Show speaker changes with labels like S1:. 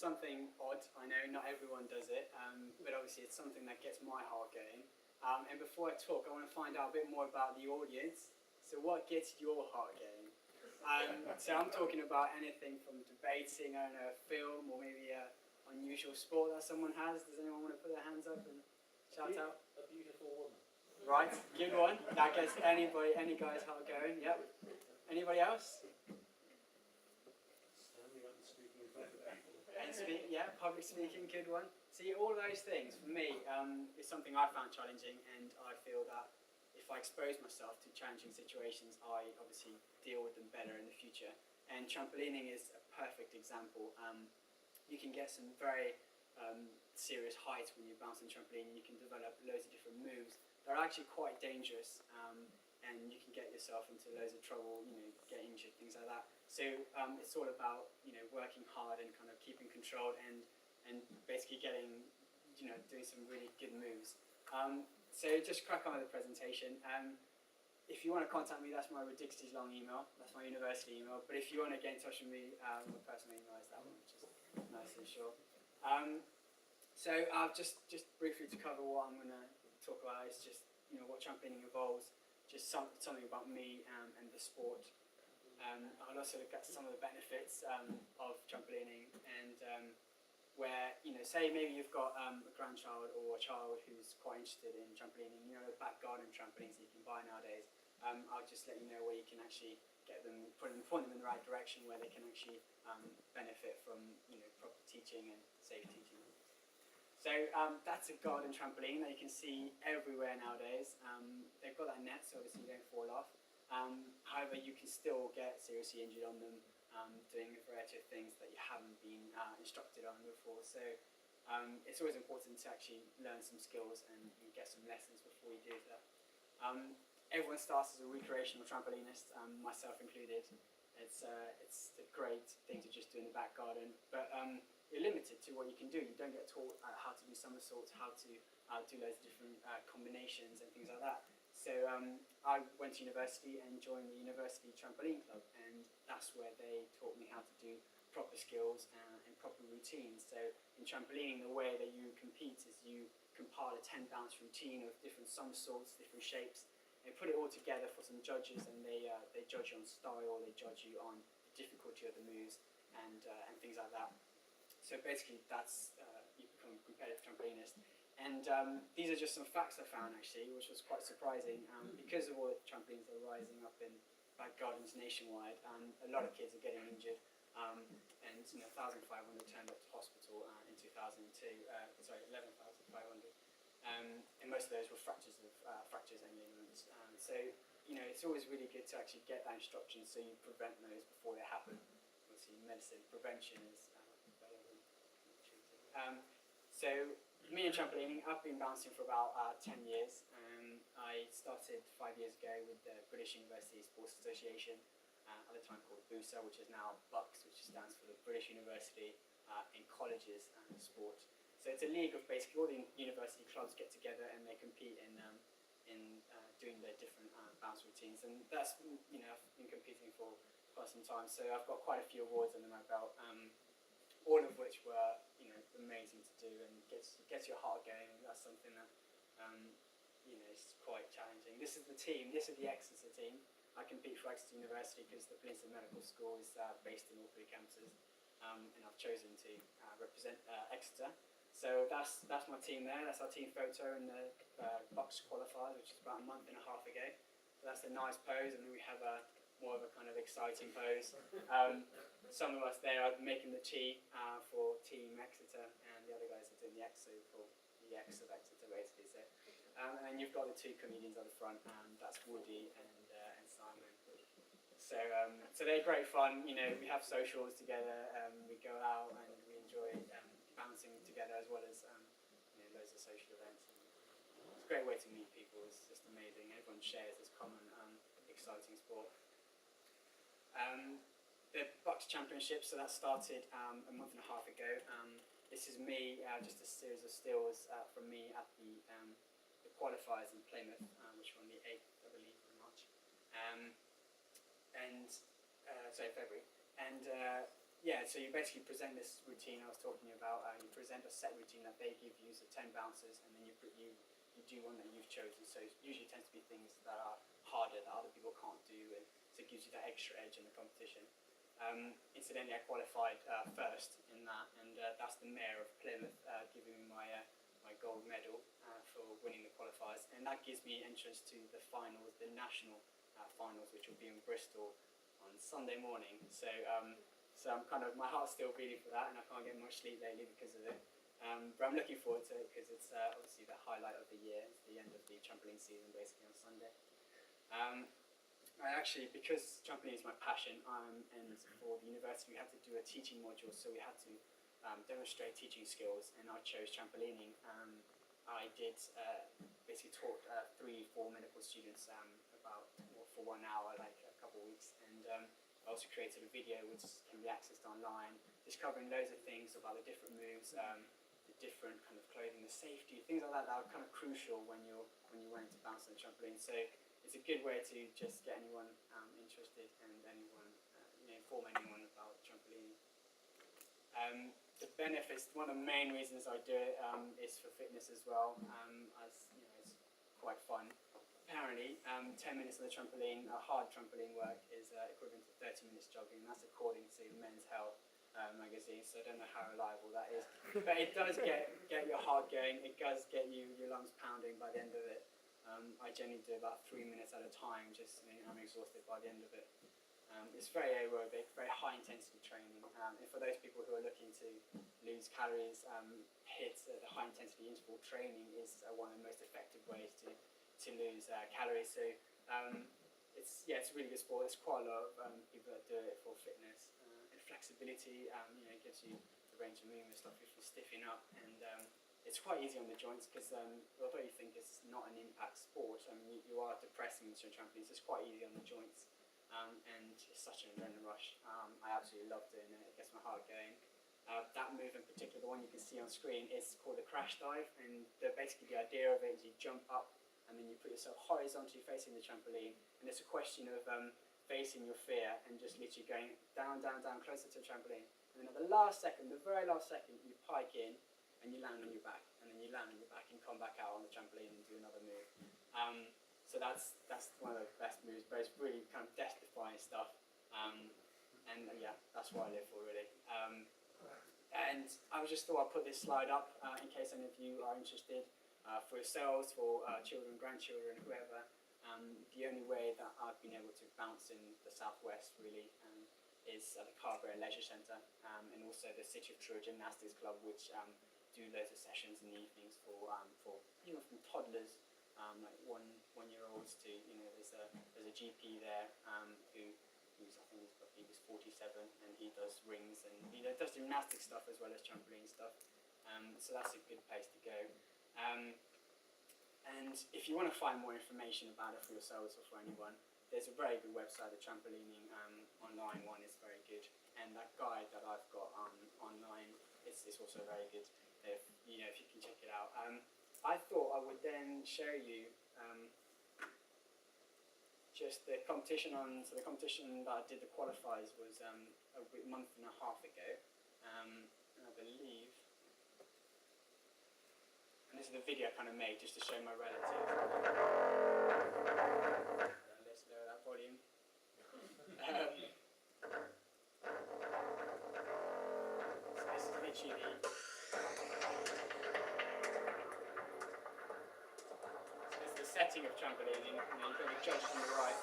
S1: something odd. I know not everyone does it, but obviously it's something that gets my heart going. And before I talk, I want to find out a bit more about the audience. So what gets your heart going? So I'm talking about anything from debating on a film or maybe an unusual sport that someone has. Does anyone want to put their hands up and shout out?
S2: A beautiful woman.
S1: Right, good one. That gets any guy's heart going. Yep. Anybody else?
S2: Standing up and speaking in front of people.
S1: And yeah, public speaking, good one. See, all those things for me is something I found challenging, and I feel that if I expose myself to challenging situations, I obviously deal with them better in the future. And trampolining is a perfect example. You can get some very serious heights when you bounce on trampoline. You can develop loads of different moves. They're actually quite dangerous, and you can get yourself into loads of trouble, get injured, things like that. So it's all about, working hard and kind of keeping control and basically getting, doing some really good moves. So just crack on with the presentation. If you want to contact me, that's my ridiculously long email. That's my university email. But if you want to get in touch with me, my personal email is that one, which is nice and short. So just briefly to cover what I'm going to talk about is just what trampolining involves, just something about me and the sport. I'll also look at some of the benefits of trampolining and where say maybe you've got a grandchild or a child who's quite interested in trampolining. The back garden trampolines that you can buy nowadays. I'll just let you know where you can actually get them, point them in the right direction where they can actually benefit from proper teaching and safe teaching. So that's a garden trampoline that you can see everywhere nowadays. They've got that net, so obviously you don't fall off. However, you can still get seriously injured on them doing a variety of things that you haven't been instructed on before. So it's always important to actually learn some skills and get some lessons before you do that. Everyone starts as a recreational trampolinist, myself included. It's a great thing to just do in the back garden, but you're limited to what you can do. You don't get taught how to do somersaults, how to do loads of different combinations and things like that. So I went to university and joined the University Trampoline Club, and that's where they taught me how to do proper skills and proper routines. So in trampolining, the way that you compete is you compile a 10 bounce routine of different somersaults, different shapes. They put it all together for some judges, and they judge you on style, they judge you on the difficulty of the moves and things like that. So basically, that's you become a competitive trampolinist. And these are just some facts I found actually, which was quite surprising. Because of all the trampolines that are rising up in back gardens nationwide, a lot of kids are getting injured. And 1,500 turned up to hospital in 2002. 11,500. And most of those were fractures and ligaments. So it's always really good to actually get that instruction so you prevent those before they happen. Obviously, medicine prevention is better than treating. So me and trampolining, I've been bouncing for about 10 years. I started 5 years ago with the British University Sports Association, at the time called BUSA, which is now BUCS, which stands for the British University in Colleges and Sport. So it's a league of basically all the university clubs get together and they compete in doing their different bounce routines. And that's, I've been competing for quite some time, so I've got quite a few awards under my belt, all of which were, amazing to do and gets your heart going. That's something that, is quite challenging. This is the team, this is the Exeter team. I compete for Exeter University because the Peninsula Medical School is based in all three campuses, and I've chosen to represent Exeter. So that's my team there. That's our team photo in the BUCS qualifiers, which is about a month and a half ago. So that's a nice pose, and then we have more of a kind of exciting pose. Some of us there are making the T for Team Exeter, and the other guys are doing the X, so for the X of Exeter, basically. So, and then you've got the two comedians at the front, that's Woody and Simon. So they're great fun. We have socials together. We go out and we enjoy bouncing together as well as loads of social events. It's a great way to meet people. It's just amazing. Everyone shares this common exciting sport. The BUCS Championship, so that started a month and a half ago. This is me, just a series of stills from me at the qualifiers in Plymouth, which were on the 8th, I believe, of March. February. And yeah, so you basically present this routine I was talking about. You present a set routine that they give you, so 10 bounces, and then you do one that you've chosen. So it usually tends to be things that are harder that other people can't do, and so it gives you that extra edge in the competition. Incidentally, I qualified first in that, and that's the mayor of Plymouth giving me my gold medal for winning the qualifiers, and that gives me entrance to the finals, the national finals, which will be in Bristol on Sunday morning. So I'm kind of, my heart's still beating for that, and I can't get much sleep lately because of it. But I'm looking forward to it because it's obviously the highlight of the year. It's the end of the trampoline season, basically on Sunday. I actually, because trampoline is my passion, and for the university we had to do a teaching module, so we had to demonstrate teaching skills, and I chose trampolining. I did basically taught 3-4 medical students for 1 hour, like a couple of weeks, and I also created a video which can be accessed online, just covering loads of things about the different moves, the different kind of clothing, the safety, things like that that are kind of crucial when you're wanting to bounce on the trampoline. So it's a good way to just get anyone interested and anyone inform anyone about trampolining. The benefits, one of the main reasons I do it is for fitness as well, as it's quite fun. Apparently, 10 minutes on the trampoline, hard trampoline work, is equivalent to 30 minutes jogging. That's according to Men's Health magazine, so I don't know how reliable that is. But it does get your heart going, it does get your lungs pounding by the end of it. I generally do about 3 minutes at a time, just I'm exhausted by the end of it. It's very aerobic, very high intensity training, and for those people who are looking to lose calories, HIIT, the high intensity interval training, is one of the most effective ways to lose calories. So it's a really good sport. There's quite a lot of people that do it for fitness and flexibility. It gives you the range of movement stuff if you're stiffing up, and it's quite easy on the joints because although you think it's not an impact sport, you are depressing into your trampolines. It's quite easy on the joints. And it's such an adrenaline rush. I absolutely love doing it. It gets my heart going. That move in particular, the one you can see on screen, is called a crash dive, and basically the idea of it is you jump up and then you put yourself horizontally facing the trampoline, and it's a question of facing your fear and just literally going down, down, down, closer to the trampoline. And then at the last second, the very last second, you pike in and you land on your back, and then you land on your back and come back out on the trampoline and do another move. So that's one of the best moves, but it's really kind of death-defying stuff. And yeah, that's what I live for, really. And I just thought I'd put this slide up in case any of you are interested. For yourselves, for children, grandchildren, whoever. The only way that I've been able to bounce in the southwest, really, is at the Carberry Leisure Centre, and also the City of Truro Gymnastics Club, which do loads of sessions in the evenings for from toddlers, like one-year-olds to there's a GP there who's I think he's 47, and he does rings and does gymnastic stuff as well as trampoline stuff. So that's a good place to go. And if you want to find more information about it for yourselves or for anyone, there's a very good website. The trampolining online one is very good, and that guide that I've got online is also very good. If you can check it out. I thought I would then show you just the competition So the competition that I did the qualifiers was a month and a half ago, and I believe. And this is the video I kind of made just to show my relatives. Let's lower that volume. So this is literally the setting of trampoline. You've got the judge on the right.